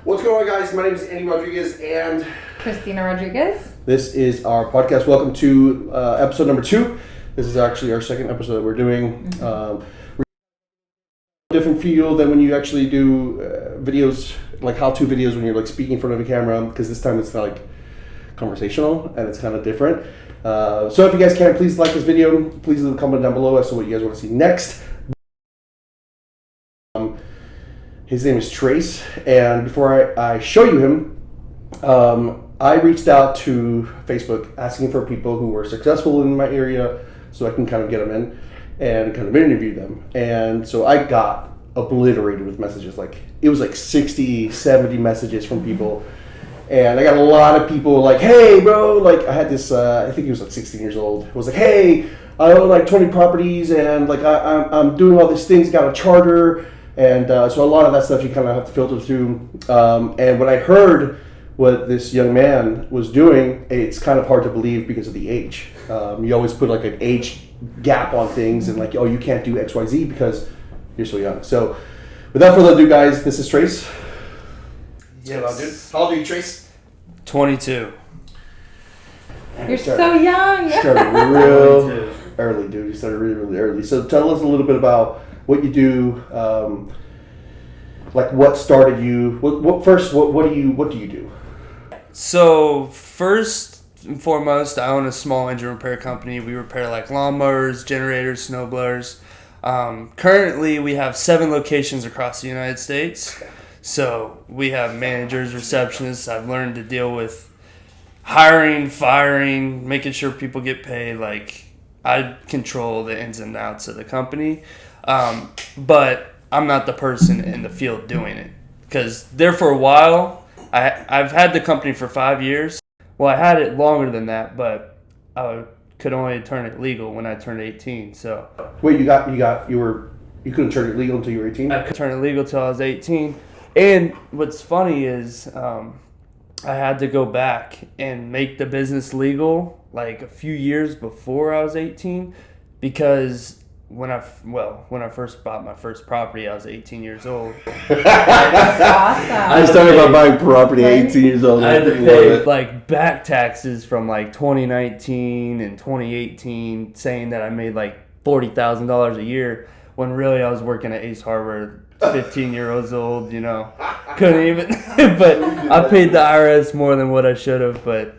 What's going on, guys? My name is Andy Rodriguez and Christina Rodriguez. This is our podcast. Welcome to episode number 2. This is actually our second episode that we're doing. We're different feel than when you actually do videos, like how-to videos when you're like speaking in front of a camera, because this time it's like conversational and it's kind of different. So if you guys can, please like this video. Please leave a comment down below as to what you guys want to see next. His name is Trace, and before I show you him, I reached out to Facebook asking for people who were successful in my area so I can kind of get them in and kind of interview them. And so I got obliterated with messages. Like, it was like 60, 70 messages from people. And I got a lot of people like, hey, bro, like I had this, I think he was like 16 years old. It was like, hey, I own like 20 properties and like I'm doing all these things, got a charter. And so a lot of that stuff you kind of have to filter through. And when I heard what this young man was doing, it's kind of hard to believe because of the age. You always put like an age gap on things and like, oh, you can't do X, Y, Z because you're so young. So without further ado, guys, this is Trace. Yes. How old are you, Trace? 22. You're so young. Started real early, dude. You started really, really early. So tell us a little bit about what you do, like what started you. What do you do? So first and foremost, I own a small engine repair company. We repair like lawnmowers, generators, snow blowers. Currently, we have 7 locations across the United States. So we have managers, receptionists. I've learned to deal with hiring, firing, making sure people get paid. Like, I control the ins and outs of the company. But I'm not the person in the field doing it. Because there for a while, I've had the company for 5 years. Well, I had it longer than that, but I could only turn it legal when I turned 18. So Wait, you couldn't turn it legal until you were 18? I could turn it legal till I was 18. And what's funny is I had to go back and make the business legal like a few years before I was 18 because when I first bought my first property, I was 18 years old. That's awesome. I started about buying property at 18 years old. I had to pay like back taxes from like 2019 and 2018 saying that I made like $40,000 a year when really I was working at Ace Hardware, 15 years old, you know. Couldn't even, but I paid the IRS more than what I should have, but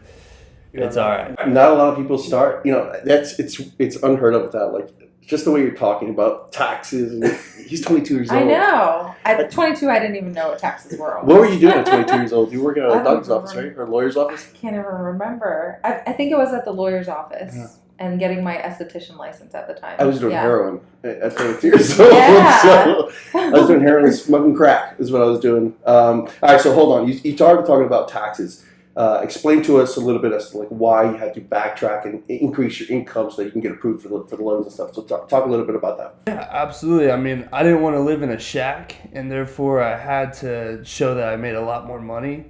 it's all right. Not a lot of people start, it's unheard of with that. Like, just the way you're talking about taxes. And he's 22 years old. I know. At 22, I didn't even know what taxes were. What were you doing at 22 years old? You were working at a doctor's office, right? Or a lawyer's office? I can't even remember. I think it was at the lawyer's office and getting my esthetician license at the time. I was doing heroin at 22 years old. Yeah. So I was doing heroin and smoking crack is what I was doing. All right, so hold on. You started talking about taxes. Explain to us a little bit as to like why you had to backtrack and increase your income so that you can get approved for the loans and stuff. So talk a little bit about that. Yeah, absolutely. I mean, I didn't want to live in a shack, and therefore I had to show that I made a lot more money.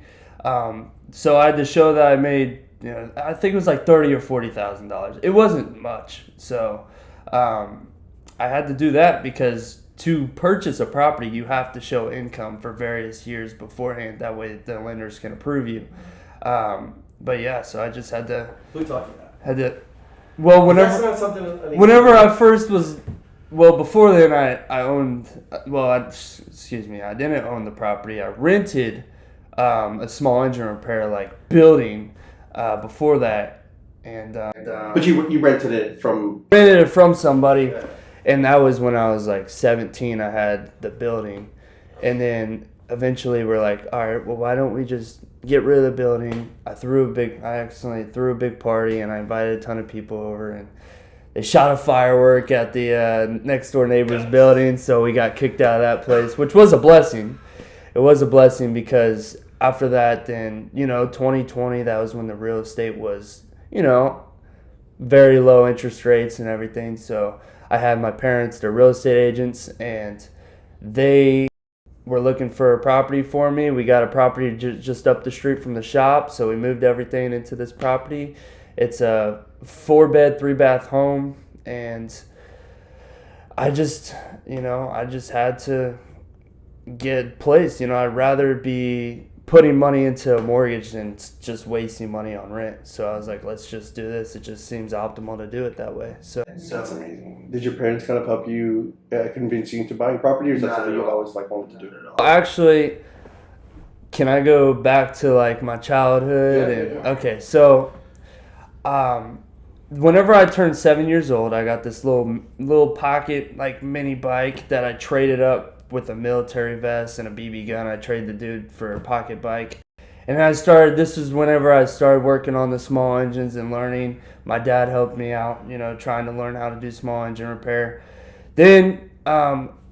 So I had to show that I made, I think it was like $30,000 or $40,000. It wasn't much. So I had to do that because to purchase a property, you have to show income for various years beforehand. That way the lenders can approve you. But yeah, so I just had to. Who taught you that? Well, That's not something. whenever I first was, before then I owned. I didn't own the property. I rented a small engine repair building before that, and But you rented it from somebody, and that was when I was like 17. I had the building, and then eventually we're like, all right, well, why don't we just get rid of the building? I accidentally threw a big party, and I invited a ton of people over, and they shot a firework at the next door neighbor's building, so we got kicked out of that place, which was a blessing. It was a blessing because after that, then, 2020, that was when the real estate was, very low interest rates and everything. So I had my parents, they're real estate agents, and they were looking for a property for me. We got a property just up the street from the shop, so we moved everything into this property. It's a 4-bed, 3-bath home, and I just had to get placed. I'd rather be putting money into a mortgage than just wasting money on rent. So I was like, let's just do this. It just seems optimal to do it that way. So That's amazing. Did your parents kind of help you convince you into buying property, or is that something you always wanted to do? Actually, can I go back to like my childhood? Yeah. Okay, so whenever I turned 7 years old, I got this little pocket like mini bike that I traded up with a military vest and a BB gun. I traded the dude for a pocket bike. And this is whenever I started working on the small engines and learning. My dad helped me out, trying to learn how to do small engine repair. Then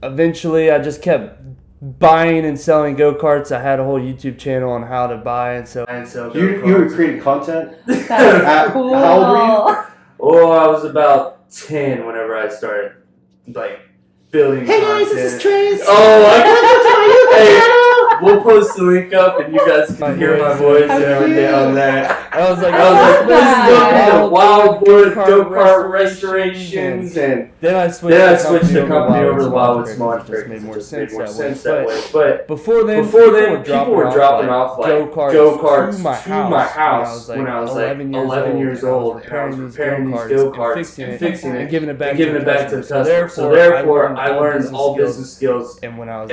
eventually I just kept buying and selling go-karts. I had a whole YouTube channel on how to buy and sell go-karts. You were creating content? That's cool. How old were you? Oh, I was about 10 whenever I started, building content. This is Trace. Hey, we'll post the link up and you guys can hear my voice and everything on that. I was like, this is the Wildwood go-kart restorations, and then I switched the company over to Wildwood Smart Trades. It just made more sense that way. But before then, people were dropping off go-karts to my house when I was 11 years old, and I was repairing these go-karts and fixing it and giving it back to the customer. So therefore, I learned all business skills. And when I was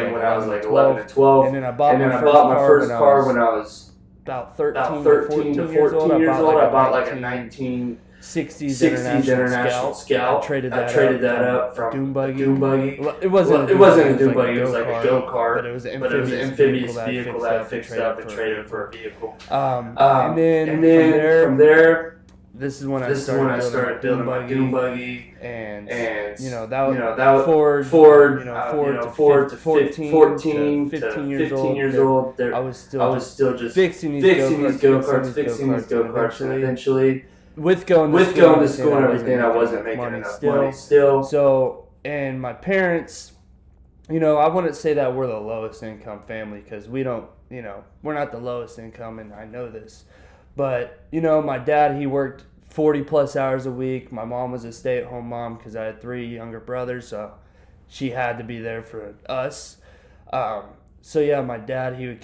like 11 to 12, and then I bought my first car when I was about 13 to 14 years old. I bought like a 1960s International Scout. I traded that up from Doom Buggy. It wasn't a Doom Buggy. It was like a go-kart, but it was an amphibious vehicle that I fixed up and traded for a vehicle. And then from there, this is when I started building my Doom Buggy, and that was Ford to 14 to 15 years old. I was still just fixing these go-karts, and eventually, with going to school and everything, I wasn't making enough money still. So, and my parents, I wouldn't say that we're the lowest income family, because we don't, we're not the lowest income, and I know this. But, my dad, he worked 40 plus hours a week. My mom was a stay-at-home mom because I had 3 younger brothers, so she had to be there for us. So yeah, my dad, he would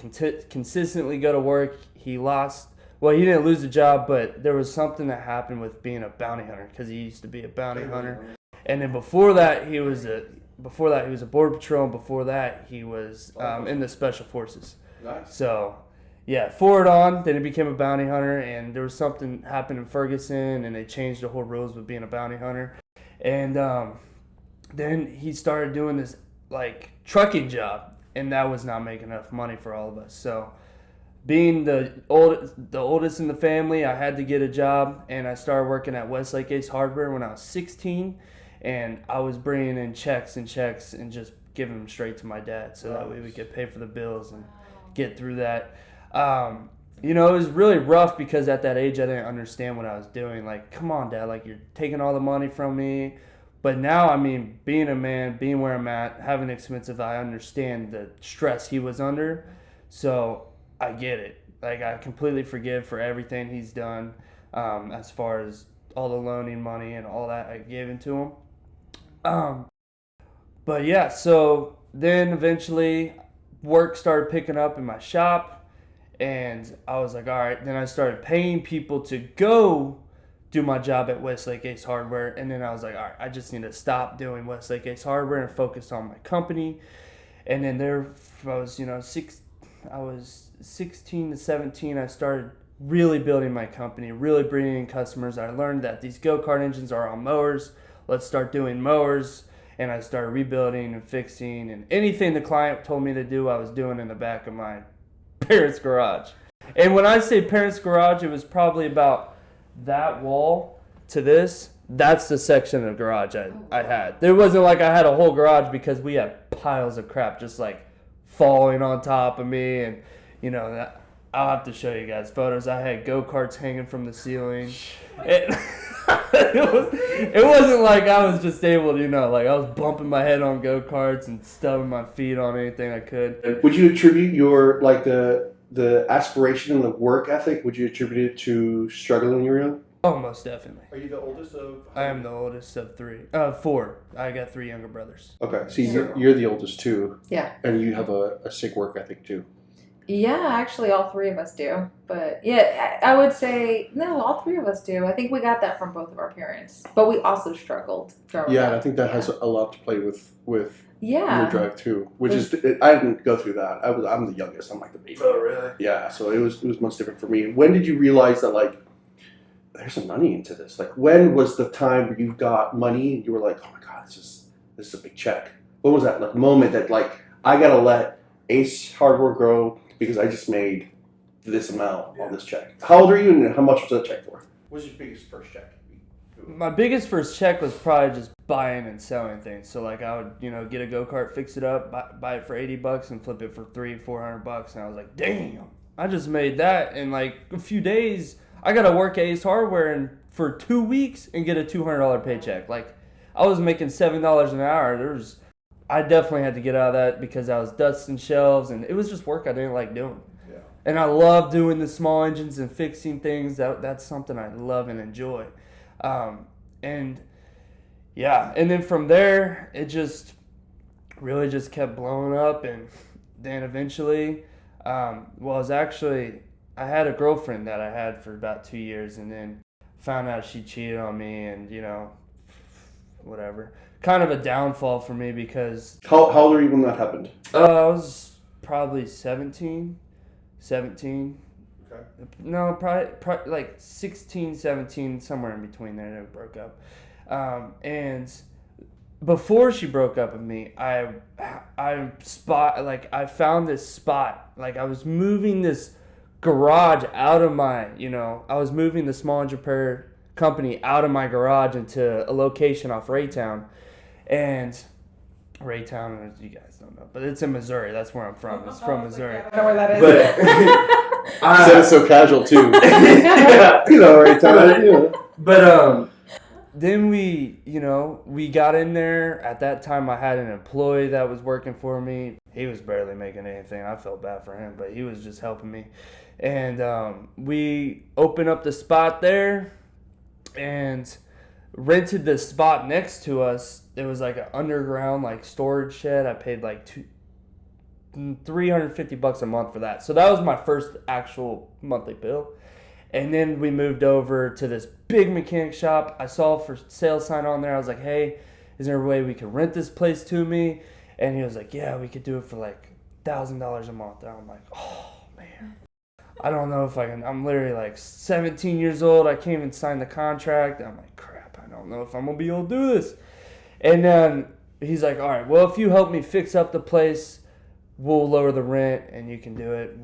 consistently go to work. He didn't lose the job, but there was something that happened with being a bounty hunter, because he used to be a bounty hunter. And then before that, he was a border patrol, and before that, he was in the special forces. Nice. So yeah, forward on, then he became a bounty hunter, and there was something happened in Ferguson, and they changed the whole rules with being a bounty hunter. And then he started doing this trucking job, and that was not making enough money for all of us. So being the oldest in the family, I had to get a job, and I started working at Westlake Ace Hardware when I was 16, and I was bringing in checks and just giving them straight to my dad, so that way we could pay for the bills and get through that. It was really rough, because at that age I didn't understand what I was doing. Like, come on, Dad, you're taking all the money from me. But now, being a man, being where I'm at, having expensive, I understand the stress he was under. So I get it. I completely forgive for everything he's done, as far as all the loaning money and all that I gave into him. But yeah, so then eventually work started picking up in my shop. And I was like, all right. Then I started paying people to go do my job at Westlake Ace Hardware. And then I was like, all right, I just need to stop doing Westlake Ace Hardware and focus on my company. And then I was 16 to 17. I started really building my company, really bringing in customers. I learned that these go-kart engines are on mowers. Let's start doing mowers. And I started rebuilding and fixing. And anything the client told me to do, I was doing in the back of my parents' garage. And when I say parents' garage, it was probably about that wall to this. That's the section of the garage I had. There wasn't I had a whole garage, because we had piles of crap just falling on top of me. And I'll have to show you guys photos. I had go-karts hanging from the ceiling. It wasn't like I was just able to, I was bumping my head on go-karts and stubbing my feet on anything I could. Would you attribute your, the aspiration and the work ethic, would you attribute it to struggling when you were young? Oh, most definitely. Are you the oldest of? I am the oldest of four. I got 3 younger brothers. Okay, so you're the oldest too. Yeah. And you have a sick work ethic too. Yeah, actually, all three of us do. But yeah, I would say no, all three of us do. I think we got that from both of our parents, but we also struggled. Yeah, and I think that has a lot to play with Yeah. your drive too. Which is I didn't go through that. I'm the youngest. I'm like the baby. Oh, really? Yeah, so it was much different for me. When did you realize that like there's some money into this? Like when was the time where you got money and you were like, oh my god, this is a big check? What was that like moment that like I gotta let Ace hardware grow because I just made this amount on this check? How old are you and how much was that check for? What was your biggest first check? My biggest first check was probably just buying and selling things. So like I would, get a go-kart, fix it up, buy it for $80 and flip it for $300-$400, and I was like, damn, I just made that in like a few days. I gotta work at Ace Hardware for 2 weeks and get a $200 paycheck. Like I was making $7 an hour. I definitely had to get out of that because I was dusting shelves and it was just work I didn't like doing. Yeah. And I love doing the small engines and fixing things. That's something I love and enjoy. And then from there, it just really just kept blowing up. And then eventually, I had a girlfriend that I had for about 2 years and then found out she cheated on me and, whatever. Kind of a downfall for me because... How old are you when that happened? I was probably 17. Okay. No, probably like 16, 17, somewhere in between there, they broke up. And before she broke up with me, I found this spot. Like I was moving this garage out of my, I was moving the small engine repair company out of my garage into a location off Raytown. And Raytown, you guys don't know, but it's in Missouri. That's where I'm from. It's from Missouri. I don't know where that is. You said it so casual too. Raytown. But then we got in there. At that time, I had an employee that was working for me. He was barely making anything. I felt bad for him, but he was just helping me. And we opened up the spot there and rented the spot next to us. It was like an underground storage shed. I paid like $350 a month for that. So that was my first actual monthly bill. And then we moved over to this big mechanic shop. I saw a for sale sign on there. I was like, hey, is there a way we could rent this place to me? And he was like, yeah, we could do it for like $1,000 a month. And I'm like, oh, man. I don't know if I can. I'm literally like 17 years old. I can't even sign the contract. I'm like, crap, I don't know if I'm going to be able to do this. And then he's like, all right, well, if you help me fix up the place, we'll lower the rent and you can do it.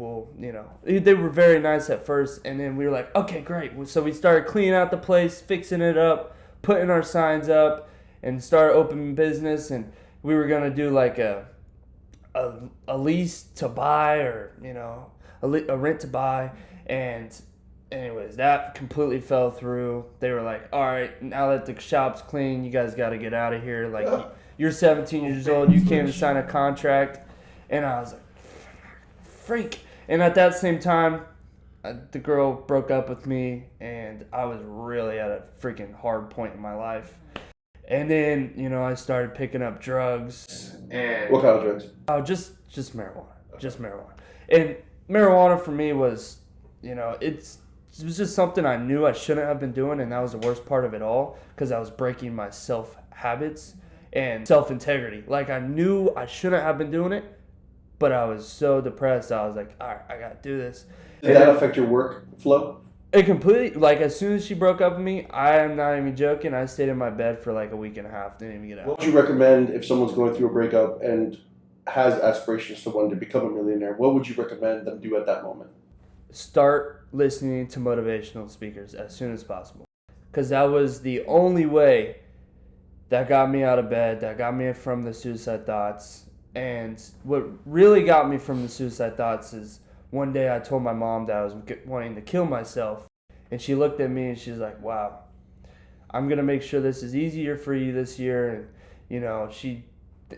They were very nice at first. And then we were like, okay, great. So we started cleaning out the place, fixing it up, putting our signs up, and started opening business. And we were going to do like a lease to buy or, a rent to buy. And anyways, that completely fell through. They were like, all right, now that the shop's clean, you guys got to get out of here. Like, you're 17 years old. You can't even sign a contract. And I was like, freak. And at that same time, the girl broke up with me, and I was really at a freaking hard point in my life. And then, I started picking up drugs. And what kind of drugs? Oh, just marijuana. Just marijuana. And marijuana for me was, it was just something I knew I shouldn't have been doing, and that was the worst part of it all because I was breaking my self-habits and self-integrity. Like, I knew I shouldn't have been doing it, but I was so depressed. I was like, all right, I got to do this. Did that affect your work flow? It completely, as soon as she broke up with me, I am not even joking, I stayed in my bed for like a week and a half, didn't even get out. What would you recommend if someone's going through a breakup and has aspirations to want to become a millionaire? What would you recommend them do at that moment? Start listening to motivational speakers as soon as possible. Because that was the only way that got me out of bed, that got me from the suicide thoughts. And what really got me from the suicide thoughts is one day I told my mom that I was wanting to kill myself. And she looked at me and she's like, wow, I'm going to make sure this is easier for you this year. And,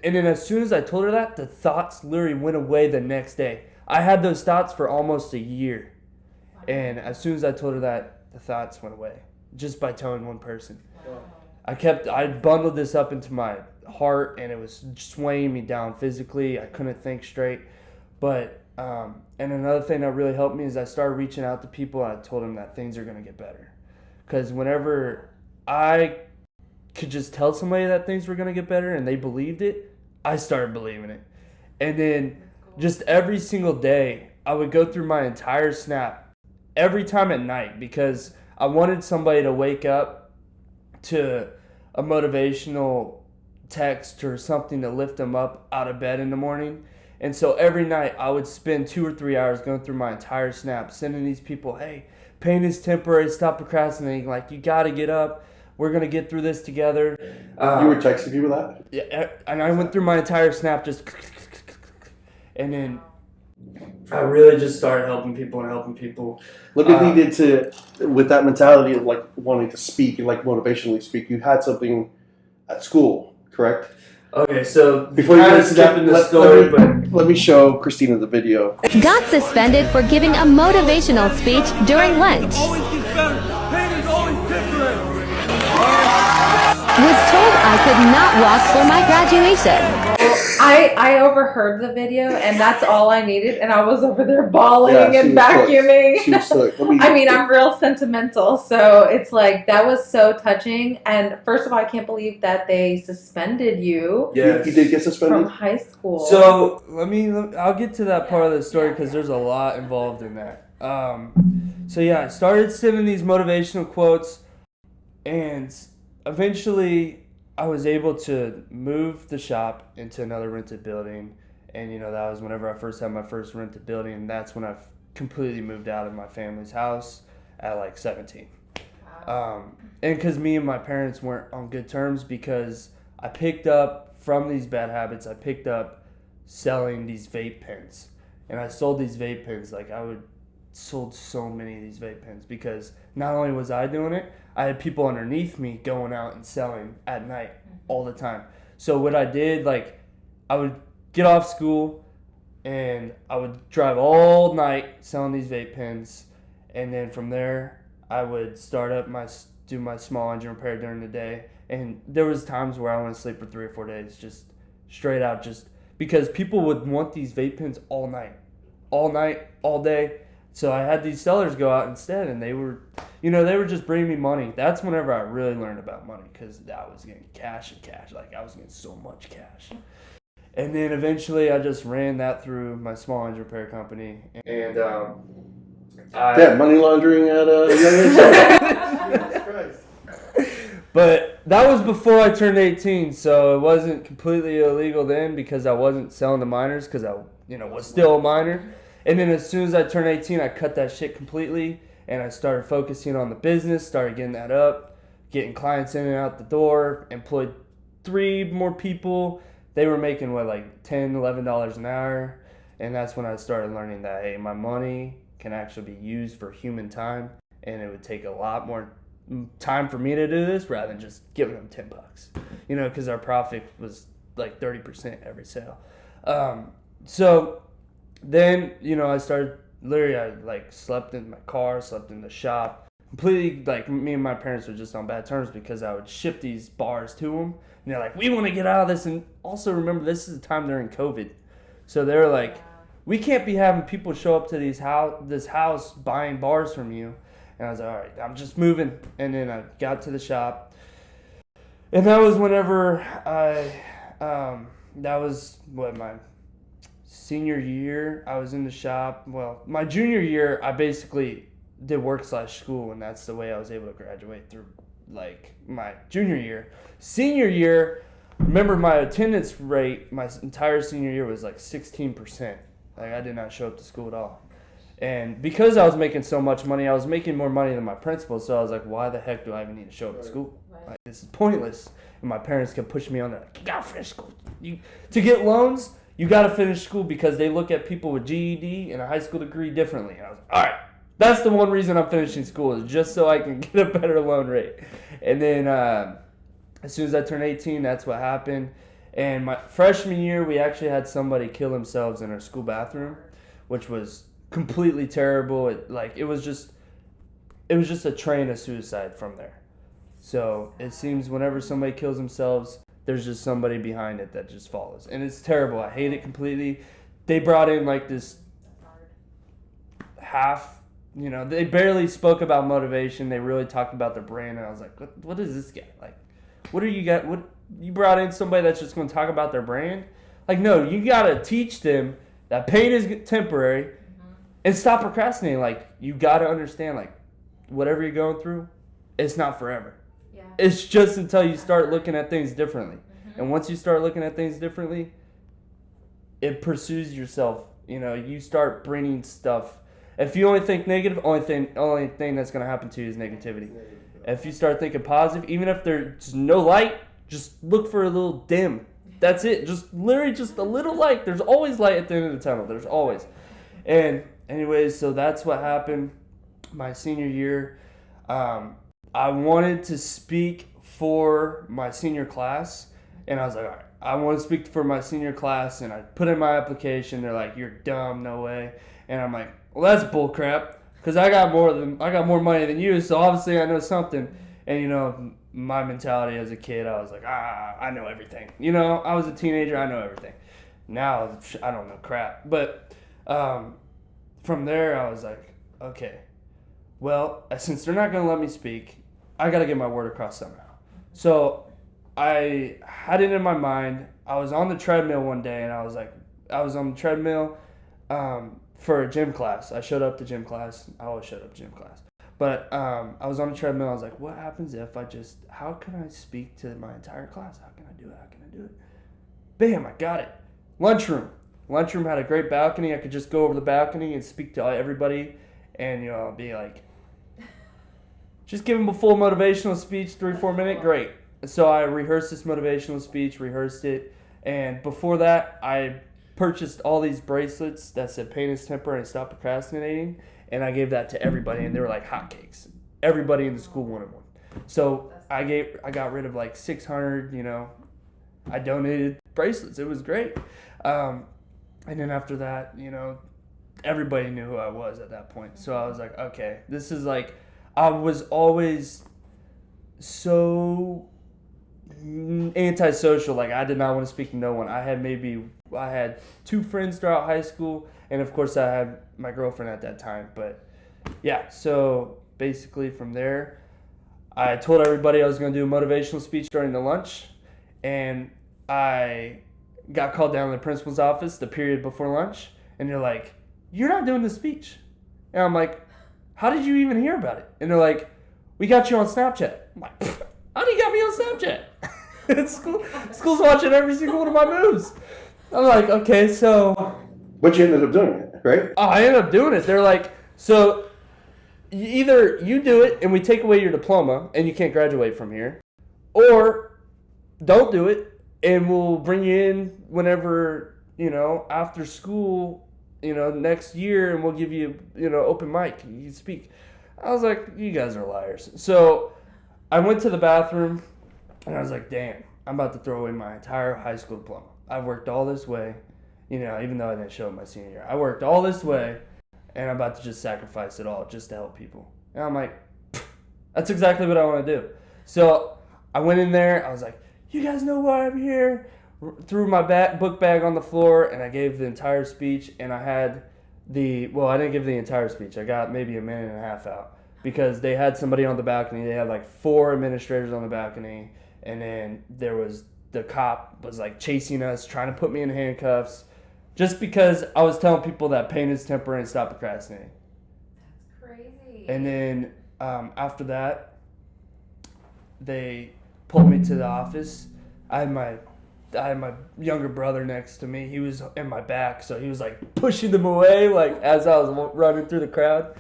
and then as soon as I told her that, the thoughts literally went away the next day. I had those thoughts for almost a year. And as soon as I told her that, the thoughts went away. just by telling one person. I bundled this up into my heart, and it was swaying me down physically. I couldn't think straight. But, and another thing that really helped me is I started reaching out to people, and I told them that things are going to get better. Because whenever I could just tell somebody that things were going to get better and they believed it, I started believing it. And then just every single day, I would go through my entire Snap every time at night because I wanted somebody to wake up to a motivational text or something to lift them up out of bed in the morning. And so every night I would spend 2 or 3 hours going through my entire Snap, sending these people, hey, pain is temporary, stop procrastinating, like you got to get up. We're going to get through this together. You were texting people that? Yeah, and I went through my entire Snap just, and then I really just started helping people. What did you did to, with that mentality of like wanting to speak and like motivationally speak, you had something at school, correct? Okay, so Before you get into that, let me show Christina the video. Got suspended for giving a motivational speech during lunch. Always gets better. Pain is always temporary. Was told I could not walk for my graduation. I overheard the video, and that's all I needed, and I was over there bawling Yeah, she and was vacuuming. She was sick. I mean, I'm real sentimental, so it's like that was so touching. And first of all, I can't believe that they suspended you Yes. You did get suspended? from high school. So I'll get to that part of the story because there's a lot involved in that. So yeah, I started sending these motivational quotes, and eventually I was able to move the shop into another rented building. And that was whenever I first had my first rented building, and that's when I completely moved out of my family's house at like 17. And because me and my parents weren't on good terms, because I picked up from these bad habits, I picked up selling these vape pens. And I sold these vape pens, like sold so many of these vape pens, because not only was I doing it, I had people underneath me going out and selling at night all the time. So what I did, like, I would get off school and I would drive all night selling these vape pens, and then from there I would do my small engine repair during the day. And there was times where I went to sleep for 3 or 4 days, just straight out, just because people would want these vape pens all night, all day. So I had these sellers go out instead, and they were just bringing me money. That's whenever I really learned about money, because I was getting cash. Like, I was getting so much cash. And then eventually I just ran that through my small engine repair company. And money laundering at a young age. But that was before I turned 18, so it wasn't completely illegal then, because I wasn't selling to minors, because I was still a minor. And then as soon as I turned 18, I cut that shit completely, and I started focusing on the business, started getting that up, getting clients in and out the door, employed 3 more people. They were making, like $10, $11 an hour, and that's when I started learning that, hey, my money can actually be used for human time, and it would take a lot more time for me to do this rather than just giving them $10, because our profit was like 30% every sale. So then, I started, literally, I slept in my car, slept in the shop, completely, me and my parents were just on bad terms, because I would ship these bars to them, and they're like, we want to get out of this. And also remember, this is the time during COVID, so they were like, we can't be having people show up to this house buying bars from you. And I was like, all right, I'm just moving. And then I got to the shop, and that was whenever that was my senior year. I was in the shop. Well, my junior year, I basically did work/school, and that's the way I was able to graduate through, like, my junior year. Senior year, remember, my attendance rate my entire senior year was like 16%. Like, I did not show up to school at all. And because I was making so much money, I was making more money than my principal, so I was like, why the heck do I even need to show up to school? Like, this is pointless. And my parents kept pushing me on that, like, you gotta finish school. To get loans, you gotta finish school, because they look at people with GED and a high school degree differently. And I was like, all right, that's the one reason I'm finishing school, is just so I can get a better loan rate. And then as soon as I turned 18, that's what happened. And my freshman year, we actually had somebody kill themselves in our school bathroom, which was completely terrible. It was just, it was just a train of suicide from there. So it seems whenever somebody kills themselves, there's just somebody behind it that just follows. And it's terrible. I hate it completely. They brought in like this half, they barely spoke about motivation. They really talked about their brand. And I was like, what is this guy? Like, what are you got? What you brought in somebody that's just going to talk about their brand? Like, no, you got to teach them that pain is temporary and stop procrastinating. Like, you got to understand, like, whatever you're going through, it's not forever. Yeah. It's just until you start looking at things differently. And once you start looking at things differently, it pursues yourself. You start bringing stuff. If you only think negative, only thing that's going to happen to you is negativity. If you start thinking positive, even if there's no light, just look for a little dim. That's it. Just literally just a little light. There's always light at the end of the tunnel. There's always. And anyways, so that's what happened my senior year. I wanted to speak for my senior class, and I was like, all right, I want to speak for my senior class, and I put in my application. They're like, you're dumb, no way. And I'm like, well, that's bullcrap, because I got more money than you, so obviously I know something. And my mentality as a kid, I was like, I know everything. I was a teenager, I know everything. Now I don't know crap. But from there, I was like, okay, well, since they're not going to let me speak, I got to get my word across somehow. So I had it in my mind. I was on the treadmill one day, and I was on the treadmill for a gym class. I showed up to gym class. I always showed up to gym class. But I was on the treadmill. I was like, what happens if how can I speak to my entire class? How can I do it? Bam, I got it. Lunchroom. Lunchroom had a great balcony. I could just go over the balcony and speak to everybody and, be like, just give them a full motivational speech, 3-4 minute, great. So I rehearsed this motivational speech, and before that, I purchased all these bracelets that said pain is temporary and stop procrastinating, and I gave that to everybody, and they were like hotcakes. Everybody in the school wanted one. So I got rid of like 600, I donated bracelets. It was great. And then after that, everybody knew who I was at that point. So I was like, okay, this is like, I was always so antisocial. Like, I did not want to speak to no one. I had 2 friends throughout high school, and of course I had my girlfriend at that time. But yeah, so basically from there, I told everybody I was going to do a motivational speech during the lunch, and I got called down to the principal's office the period before lunch, and they're like, you're not doing the speech. And I'm like, how did you even hear about it? And they're like, we got you on Snapchat. I'm like, how do you got me on Snapchat? School's watching every single one of my moves. I'm like, okay, so. But you ended up doing it, right? Oh, I ended up doing it. They're like, so either you do it and we take away your diploma and you can't graduate from here, or don't do it and we'll bring you in whenever, after school, next year, and we'll give you, open mic. You can speak. I was like, you guys are liars. So I went to the bathroom, and I was like, damn, I'm about to throw away my entire high school diploma. I've worked all this way, even though I didn't show it my senior year. I worked all this way, and I'm about to just sacrifice it all just to help people. And I'm like, that's exactly what I want to do. So I went in there. I was like, you guys know why I'm here? Threw my book bag on the floor, and I gave the entire speech, and I had I didn't give the entire speech. I got maybe a minute and a half out because they had somebody on the balcony. They had like 4 administrators on the balcony, and then there was the cop was like chasing us, trying to put me in handcuffs just because I was telling people that pain is temporary and stop procrastinating. That's crazy. And then after that, they pulled me to the office. I had my younger brother next to me. He was in my back, so he was like pushing them away, like as I was running through the crowd.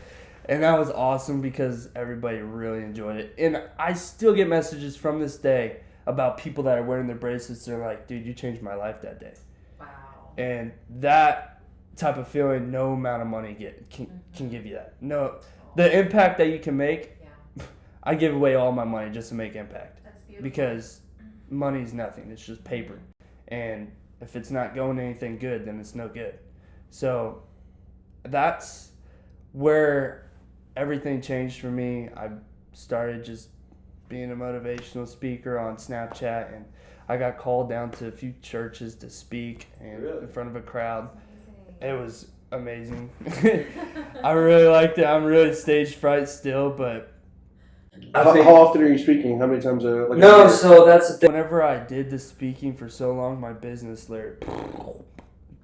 And that was awesome because everybody really enjoyed it. And I still get messages from this day about people that are wearing their bracelets. They're like, dude, you changed my life that day. Wow. And that type of feeling, no amount of money can give you that. No, the impact that you can make, I give away all my money just to make impact. That's beautiful. Because money's nothing. It's just paper. And if it's not going to anything good, then it's no good. So that's where everything changed for me. I started just being a motivational speaker on Snapchat, and I got called down to a few churches to speak and in front of a crowd. It was amazing. I really liked it. I'm really stage fright still, but How often are you speaking? How many times a year? so that's the thing. Whenever I did the speaking for so long, my business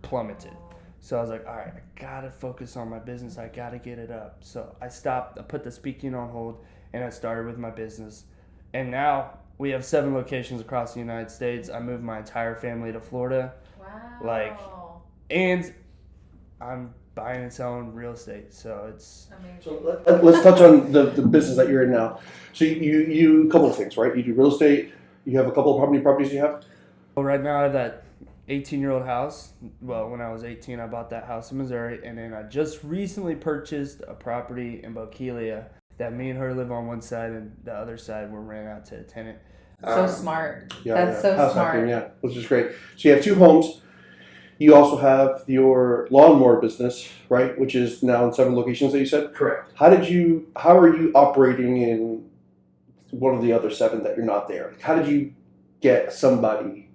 plummeted. So I was like, all right, I gotta focus on my business. I gotta get it up. So I stopped. I put the speaking on hold, and I started with my business. And now we have 7 locations across the United States. I moved my entire family to Florida. Wow. And I'm buying and selling real estate. So it's Amazing. So let's touch on the business that you're in now. So you a couple of things, right? You do real estate. You have a couple of how many properties you have? well, right now I have that 18-year-old house. Well, when I was 18, I bought that house in Missouri, and then I just recently purchased a property in Bokeelia that me and her live on one side, and the other side we're renting out to a tenant. So smart. Yeah, That's so House smart. hacking, yeah, which is great. So you have 2 homes. You also have your lawnmower business, right? Which is now in 7 locations that you said. Correct. How are you operating in one of the other 7 that you're not there? How did you get somebody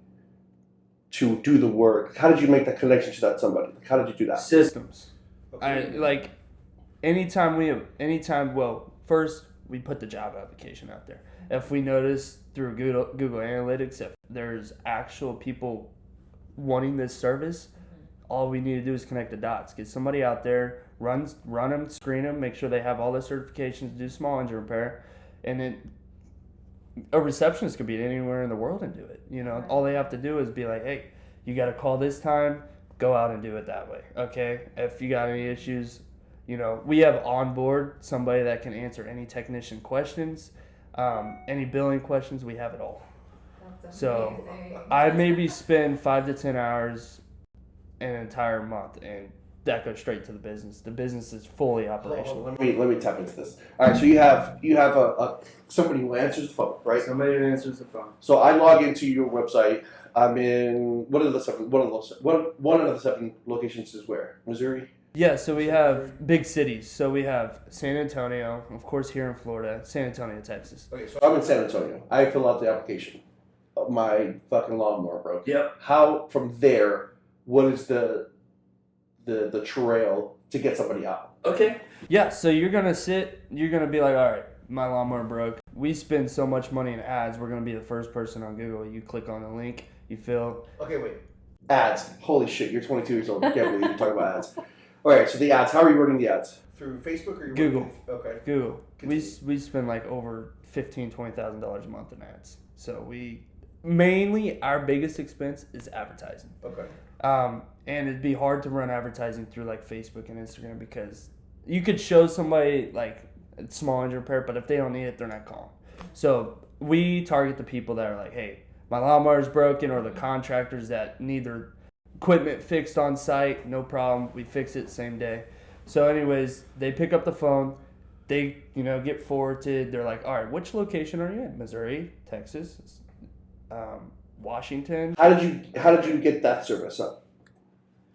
to do the work? How did you make that connection to that somebody? How did you do that? Systems. Okay. Well, first we put the job application out there. If we notice through Google Analytics if there's actual people wanting this service, all we need to do is connect the dots. Get somebody out there, run them, screen them, make sure they have all the certifications to do small engine repair, and then a receptionist could be anywhere in the world and do it. You know, all they have to do is be like, hey, you got to call this time, go out and do it that way. Okay, if you got any issues, you know, we have on board somebody that can answer any technician questions, any billing questions. We have it all. That's So amazing. I maybe spend 5 to 10 hours an entire month, and that goes straight to the business. The business is fully operational. Let me tap into this. All right, so you have a somebody who answers the phone, right? Somebody who answers the phone. So I log into your website. I'm in one of the 7 locations is where? Missouri? Yeah, so we have big cities. So we have San Antonio, of course, here in Florida, San Antonio, Texas. Okay, so I'm in San Antonio. I fill out the application. My fucking lawnmower broke. Yep. How from there? What is the trail to get somebody out? Okay. Yeah, so you're going to be like, all right, my lawnmower broke. We spend so much money in ads, we're going to be the first person on Google. You click on the link, you fill. Okay, wait. Ads. Holy shit, you're 22 years old. I can't believe you're talking about ads. All right, so the ads. How are you running the ads? Through Facebook or you Google. Okay. Google. We spend like over $15,000-$20,000 a month in ads. So mainly our biggest expense is advertising. Okay. And it'd be hard to run advertising through like Facebook and Instagram because you could show somebody like a small engine repair, but if they don't need it, they're not calling. So we target the people that are like, hey, my lawnmower is broken, or the contractors that need their equipment fixed on site. No problem. We fix it same day. So anyways, they pick up the phone. They, get forwarded. They're like, all right, which location are you in? Missouri, Texas, Washington. How did you get that service up?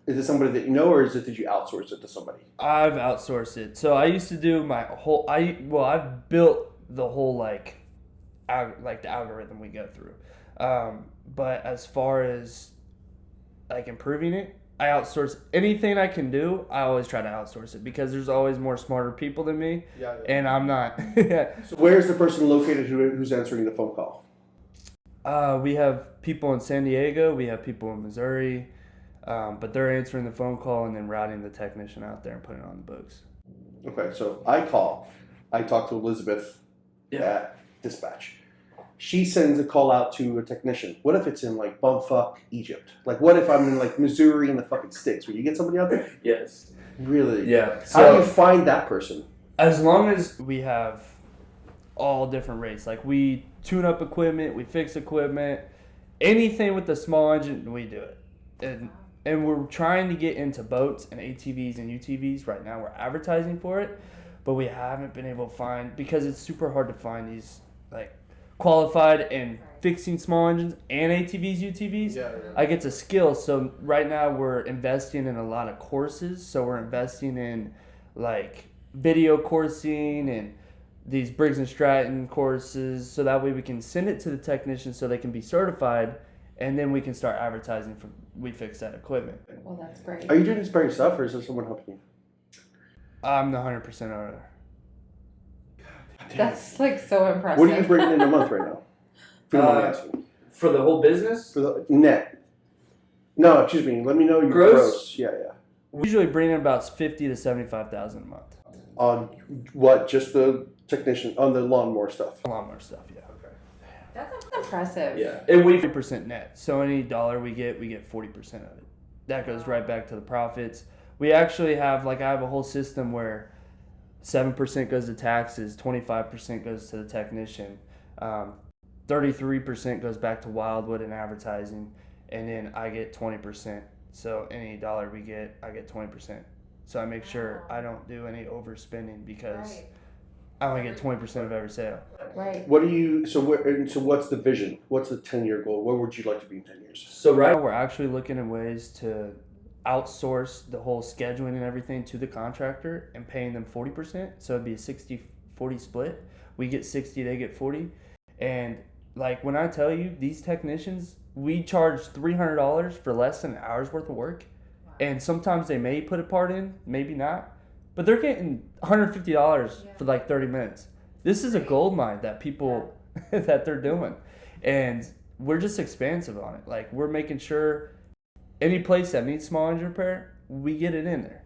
Is it somebody that you know, or did you outsource it to somebody? I've outsourced it. So I used to do my whole. I've built the whole the algorithm we go through. But as far as like improving it, I outsource anything I can do. I always try to outsource it because there's always more smarter people than me, and I'm not. So where's the person located who's answering the phone call? We have people in San Diego. We have people in Missouri, but they're answering the phone call and then routing the technician out there and putting it on the books. Okay, so I talk to Elizabeth at dispatch. She sends a call out to a technician. What if it's in like bumfuck Egypt? Like what if I'm in like Missouri in the fucking sticks? Will you get somebody out there? Yes. Really? Yeah. How do you find that person? As long as we have all different rates, like we tune up equipment, we fix equipment, anything with the small engine, we do it. And we're trying to get into boats and ATVs and UTVs right now. We're advertising for it, but we haven't been able to find, because it's super hard to find these like qualified and fixing small engines and ATVs, UTVs. Yeah. Like it's a skill. So right now we're investing in a lot of courses. So we're investing in like video coursing and these Briggs and Stratton courses, so that way we can send it to the technicians so they can be certified, and then we can start advertising for we fix that equipment. Well, that's great. Are you doing this by yourself, or is there someone helping you? I'm the 100% owner. That's like so impressive. What are you bringing in a month right now? If you don't mind me asking. For the whole business, For the net. No, excuse me. Let me know your Gross? Yeah. we usually bring in about 50 to 75,000 a month. On what? Just the technician on the lawnmower stuff. Lawnmower stuff, yeah. Okay. That's impressive. Yeah, and we 40% net. So any dollar we get 40% of it. That goes right back to the profits. We actually have I have a whole system where 7% goes to taxes, 25% goes to the technician, 33% goes back to Wildwood and advertising, and then I get 20%. So any dollar we get, I get 20%. So I make sure I don't do any overspending because Right. I only get 20% of every sale. Right. What do you? So what's the vision? What's the 10-year goal? Where would you like to be in 10 years? So right now we're actually looking at ways to outsource the whole scheduling and everything to the contractor and paying them 40%. So it'd be a 60-40 split. We get 60, they get 40. And when I tell you, these technicians, we charge $300 for less than an hour's worth of work. And sometimes they may put a part in, maybe not. But they're getting $150 for 30 minutes. This is a gold mine that people, that they're doing. And we're just expansive on it. We're making sure any place that needs small engine repair, we get it in there,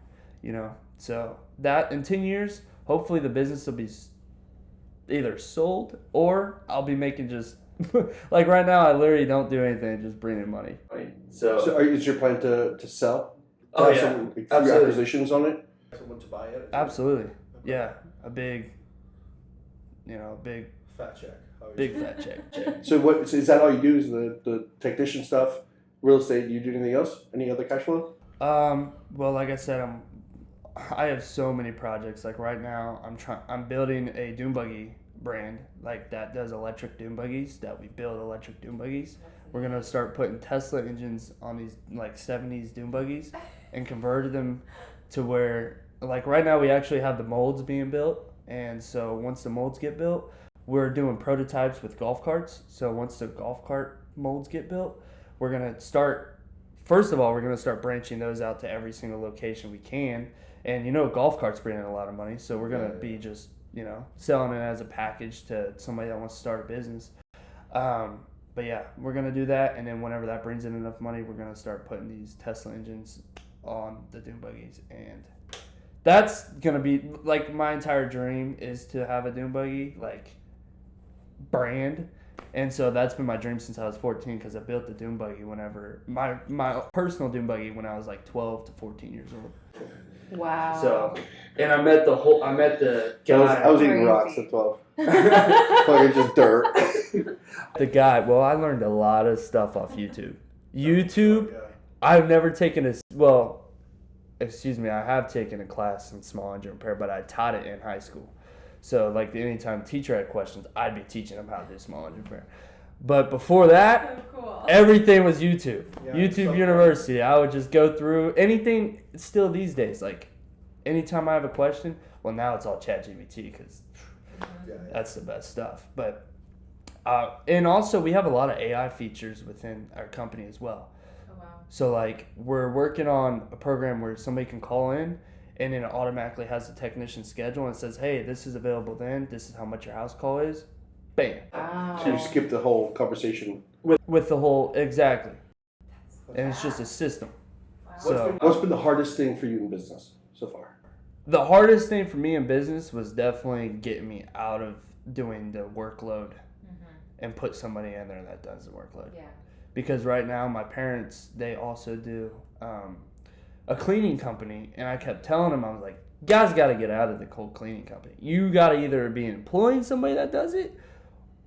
So that in 10 years, hopefully the business will be either sold or I'll be making just right now. I literally don't do anything, just bring in money. So is your plan to sell? Oh, have yeah. some few Absolutely. acquisitions on it. Someone to buy it. Absolutely, yeah, a big, Fat check. big fat check. So what? So is that all you do? Is the technician stuff, real estate? Do you do anything else? Any other cash flow? Well, like I said, I have so many projects. Right now, I'm building a dune buggy brand that does electric dune buggies. That we build electric dune buggies. We're gonna start putting Tesla engines on these 70s dune buggies and converted them to where right now we actually have the molds being built. And so once the molds get built, we're doing prototypes with golf carts. So once the golf cart molds get built, we're gonna start. First of all, we're gonna start branching those out to every single location we can. And golf carts bring in a lot of money, so we're gonna be just selling it as a package to somebody that wants to start a business. But yeah, we're gonna do that, and then whenever that brings in enough money, we're gonna start putting these Tesla engines on the dune buggies, and that's gonna be my entire dream is to have a dune buggy brand. And so that's been my dream since I was 14, because I built the dune buggy whenever my personal dune buggy when I was 12 to 14 years old. Wow. So, and I met the guy. I was eating rocks at 12. Fucking just dirt. The guy. Well, I learned a lot of stuff off YouTube. I've never taken I have taken a class in small engine repair, but I taught it in high school. So anytime teacher had questions, I'd be teaching them how to do small engine repair. But before that, So cool. everything was YouTube. Yeah, YouTube so University. I would just go through anything. Still these days, anytime I have a question, well, now it's all ChatGPT because that's the best stuff. But and also we have a lot of AI features within our company as well. Oh, wow. So we're working on a program where somebody can call in, and then it automatically has the technician schedule and says, hey, this is available then. This is how much your house call is. Bam. Wow. So you skip the whole conversation. With the whole, exactly. And it's just a system. Wow. So What's been the hardest thing for you in business so far? the hardest thing for me in business was definitely getting me out of doing the workload and put somebody in there that does the workload. Yeah. Because right now my parents, they also do a cleaning company, and I kept telling them, I was like, you guys got to get out of the cold cleaning company. You got to either be employing somebody that does it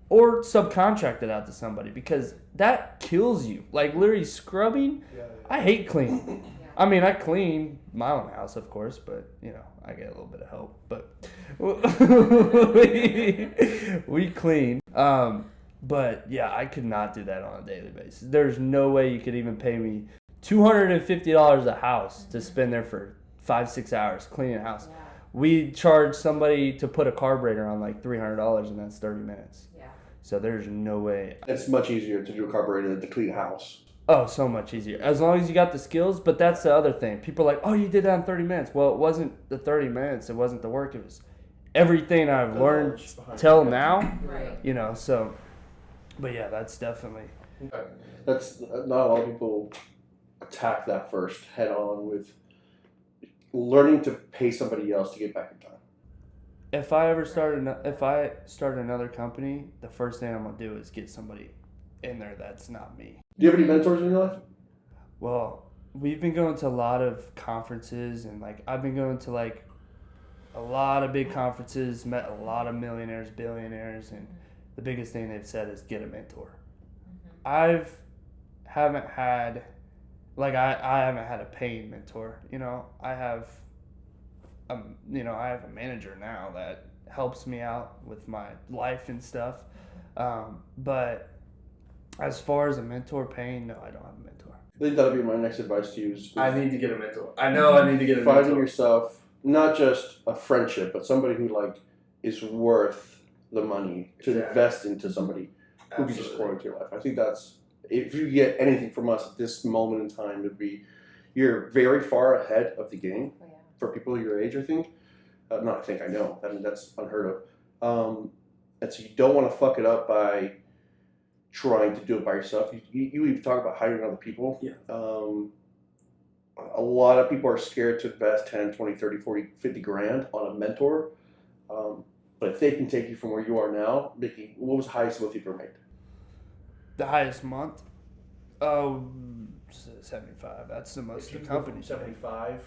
or subcontract it out to somebody, because that kills you. Literally scrubbing. I hate cleaning. I mean, I clean my own house, of course, but I get a little bit of help. But we clean. But yeah, I could not do that on a daily basis. There's no way you could even pay me $250 a house to spend there for 5-6 hours cleaning a house. we charge somebody to put a carburetor on like $300 and that's 30 minutes. Yeah. So there's no way. It's much easier to do a carburetor than to clean a house. Oh, so much easier. As long as you got the skills, but that's the other thing. People are like, oh, you did that in 30 minutes. Well, it wasn't the 30 minutes. It wasn't the work. It was everything I've learned till now. Right. You know, so, but yeah, that's definitely. Okay. That's not a lot of people attack that first head on with learning to pay somebody else to get back in time. If I start another company, the first thing I'm gonna do is get somebody in there that's not me. Do you have any mentors in your life? Well, we've been going to a lot of conferences, and like I've been going to like a lot of big conferences, met a lot of millionaires, billionaires, and the biggest thing they've said is get a mentor. I haven't had a paid mentor. You know, I have a manager now that helps me out with my life and stuff. But as far as a mentor paying, no, I don't have a mentor. I think that'll be my next advice to you. Is I need to get a mentor. I know I need to get a finding mentor. yourself not just a friendship, but somebody who like is worth the money to invest into somebody who can just pour into your life. I think that's, if you get anything from us at this moment in time, it'd be you're very far ahead of the game for people your age. I think, I know. I mean, that's unheard of. And so you don't want to fuck it up by trying to do it by yourself. You even talk about hiring other people. Yeah. A lot of people are scared to invest 10, 20, 30, 40, 50 grand on a mentor. But if they can take you from where you are now, Mickey, what was the highest month you've ever made? The highest month? Oh, 75. That's the most the company. 75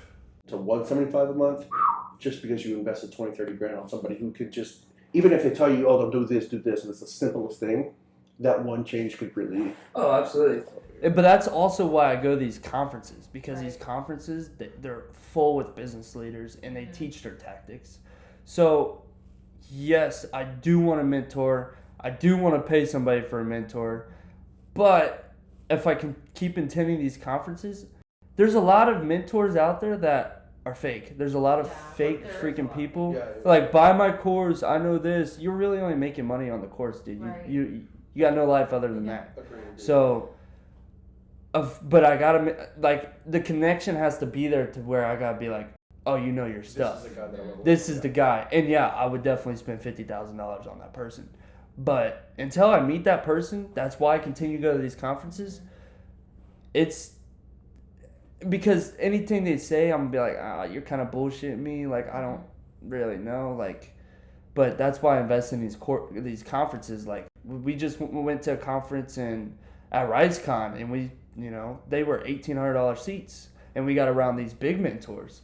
to 175 a month, just because you invested 20, 30 grand on somebody who could just, even if they tell you, oh, they'll do this, and it's the simplest thing, that one change could really. Oh, absolutely. But that's also why I go to these conferences, because these conferences, they're full with business leaders and they teach their tactics. So, yes, I do want a mentor. I do want to pay somebody for a mentor. But if I can keep attending these conferences, there's a lot of mentors out there that are fake. There's a lot of fake freaking people. Like, buy my course, I know this. You're really only making money on the course, dude. You got no life other than that. So, but I gotta, like, the connection has to be there to where I gotta be like, oh, you know your stuff. This is the guy. And yeah, I would definitely spend $50,000 on that person. But until I meet that person, that's why I continue to go to these conferences. It's because anything they say, I'm gonna be like, you're kind of bullshitting me. Like, I don't really know. Like, but that's why I invest in these conferences. Like, we just went to a conference at RiseCon, and they were $1,800 seats, and we got around these big mentors.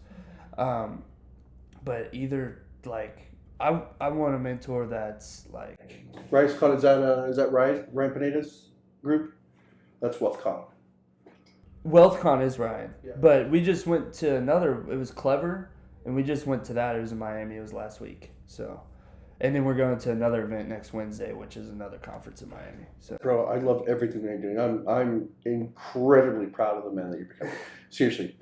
But either like I want a mentor that's like RiseCon, is that Ryan Pineda's group? That's WealthCon. WealthCon is Ryan, Yeah. But we just went to another. It was Clever, and we just went to that. It was in Miami. It was last week. So, and then we're going to another event next Wednesday, which is another conference in Miami. So, Bro, I love everything they're doing. I'm incredibly proud of the man that you're becoming. Seriously,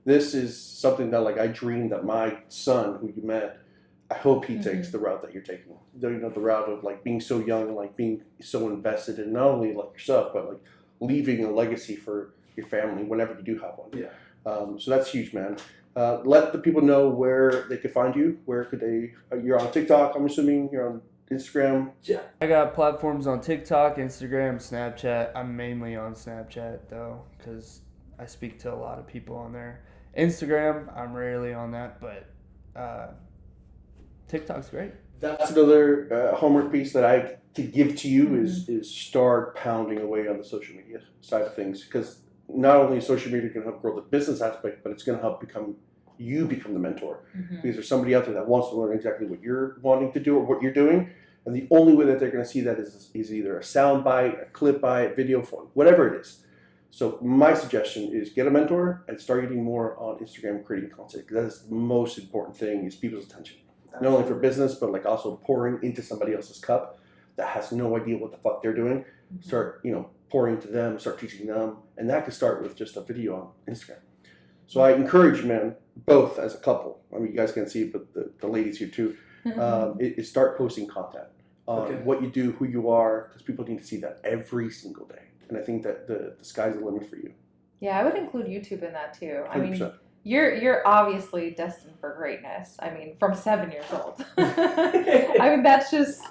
this is something that like I dream that my son, who you met, I hope he takes the route that you're taking. The route of like being so young and like being so invested in not only like yourself, but like leaving a legacy for your family whenever you do have one. Yeah. So that's huge, man. Let the people know where they could find you. Where could they? You're on TikTok, I'm assuming. You're on Instagram. Yeah. I got platforms on TikTok, Instagram, Snapchat. I'm mainly on Snapchat though, because I speak to a lot of people on there. Instagram, I'm rarely on that, but TikTok's great. That's another homework piece that I could give to you is start pounding away on the social media side of things, because not only social media can help grow the business aspect, but it's going to help become the mentor. Because there's somebody out there that wants to learn exactly what you're wanting to do or what you're doing, and the only way that they're going to see that is either a sound bite, a clip bite, video form, whatever it is. So my suggestion is get a mentor and start getting more on Instagram creating content. That is the most important thing, is people's attention. Not only for business, but like also pouring into somebody else's cup that has no idea what the fuck they're doing. Start, pouring into them, start teaching them. And that could start with just a video on Instagram. So I encourage men, both as a couple. I mean, you guys can't see it, but the ladies here too. Is start posting content on what you do, who you are, because people need to see that every single day. And I think that the sky's the limit for you. Yeah, I would include YouTube in that too. 100%. I mean, you're obviously destined for greatness. I mean, from 7 years old. I mean, that's just,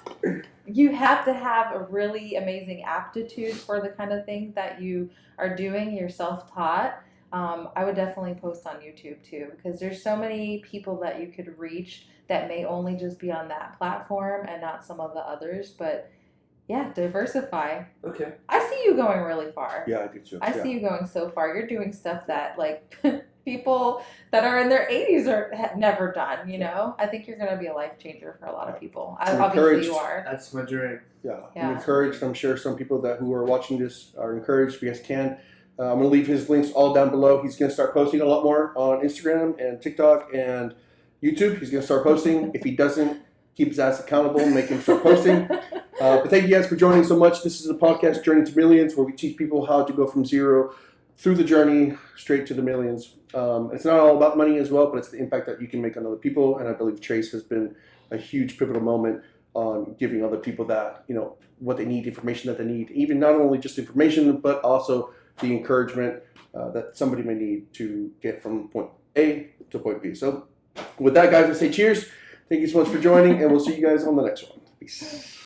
you have to have a really amazing aptitude for the kind of thing that you are doing. You're self-taught. I would definitely post on YouTube too, because there's so many people that you could reach that may only just be on that platform and not some of the others. But yeah, diversify. Okay. I see you going really far. Yeah, I do too. I see you going so far. You're doing stuff that like people that are in their 80s have never done, you know? I think you're going to be a life changer for a lot of people. Obviously you are. That's my dream. Yeah, I'm encouraged. I'm sure some people who are watching this are encouraged. If you guys can, I'm going to leave his links all down below. He's going to start posting a lot more on Instagram and TikTok and YouTube. He's going to start posting. If he doesn't, keep his ass accountable and make him start posting. But thank you guys for joining so much. This is a podcast, Journey to Millions, where we teach people how to go from zero through the journey straight to the millions. It's not all about money as well, but it's the impact that you can make on other people. And I believe Trace has been a huge pivotal moment on giving other people that, you know, what they need, information that they need, even not only just information, but also the encouragement that somebody may need to get from point A to point B. So with that, guys, I say cheers. Thank you so much for joining, and we'll see you guys on the next one. Peace.